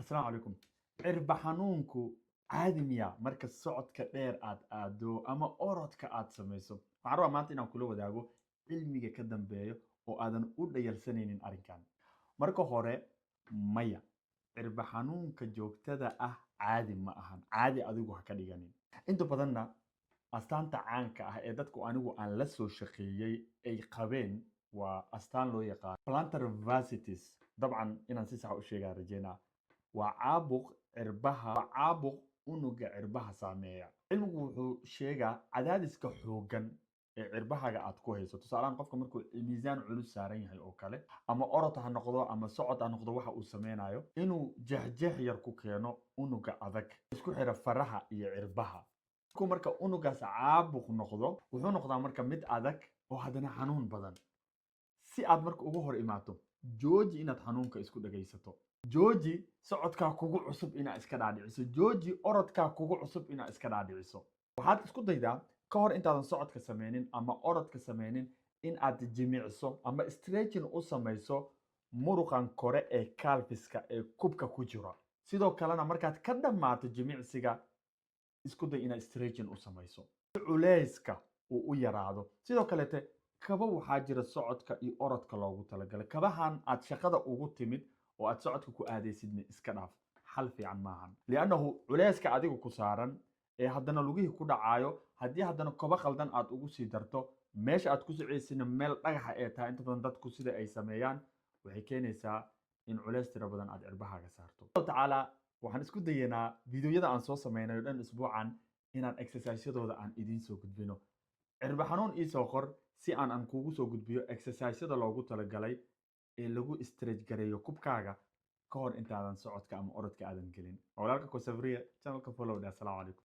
Asalaamu calaykum. Cirba xanuunku caadi miya marka socodka dheer aad aado ama orodka aad samayso? Waxaan rabaa maanta inaan kula wadaago cilmiga ka dambeeya oo aadan u dhayalsanaynin arrinkan. Marka hore, maya. Cirba xanuunka joogtada ah caadi ma ahan. Caadi adigu ha ka dhiganin. Inta badanna astaanta caanka ah ee dadku anigu aan la soo shaqeeyey ay qabeen waa astaan loo yaqaan plantar fasciitis. Dabcan inaan si sax u sheegaa rajeynaa. waa caabuq unuga cirbaha saameeya. Cilmigu wuxuu sheegaa cadaadiska xooggan ee cirbahaaga aad ku hayso. Tusaalahaan qofka markuu miisaan culus saaran yahay oo kale, ama orod ha noqdo ama socod ha noqdo, waxa uu sameynayo inuu jeexjeex yar ku keeno unuga adag isku xira faraha iyo cirbaha. Marka unugaas caabuq noqdo, wuxuu noqdaa marka mid adag oo haddana xanuun badan. Si aad marka ugu hor imaato, jooji inaad xanuunka isku dhagaysato. jooji socodkaa kugu cusub inaad iska dhaadhiciso. jooji orodkaa kugu cusub inaad iska dhaadhiciso. waxaad isku daydaa ka hor intaadan socodka sameynin ama orodka sameynin in aad jimicso ama stretching u samayso muruqan kore ee calfiska ee kubka ku jira. Sidoo kalena markaad ka dhammaato jimicsiga, isku day inaad stretching u samayso si culeyska uu u yaraado. Sidoo kalete kaba waxaa jira socodka iyo orodka loogu talagalay. kabahan aad shaqada ugu timid oo aad socodka ku aadaysidna iska dhaaf. xal fiican maahan, liannahu culeyska adiga ku saaran ee haddana lugihii ku dhacaayo, haddii haddana kobo khaldan aad ugu sii darto, meesha aad ku socoysina meel dhagaxa ee tahay, inta badan dadku sida ay sameeyaan waxay keenaysaa in culeys tiro badan aad cirbahaaga saarto. tacaala waxaan isku dayanaa fiidiyoyada aan soo sameynayo dhan isbuucan inaan exercisyadooda aan idiin soo gudbino. cirba xanuun ii soo qor si aan kuugu soo gudbiyo exercisyada loogu talagalay ee lagu stretch gareeyo kubkaaga ka hor intaadan socodka ama orodka aadan gelin. walaalka Kosavriya channelka follow. Assalamu calaykum.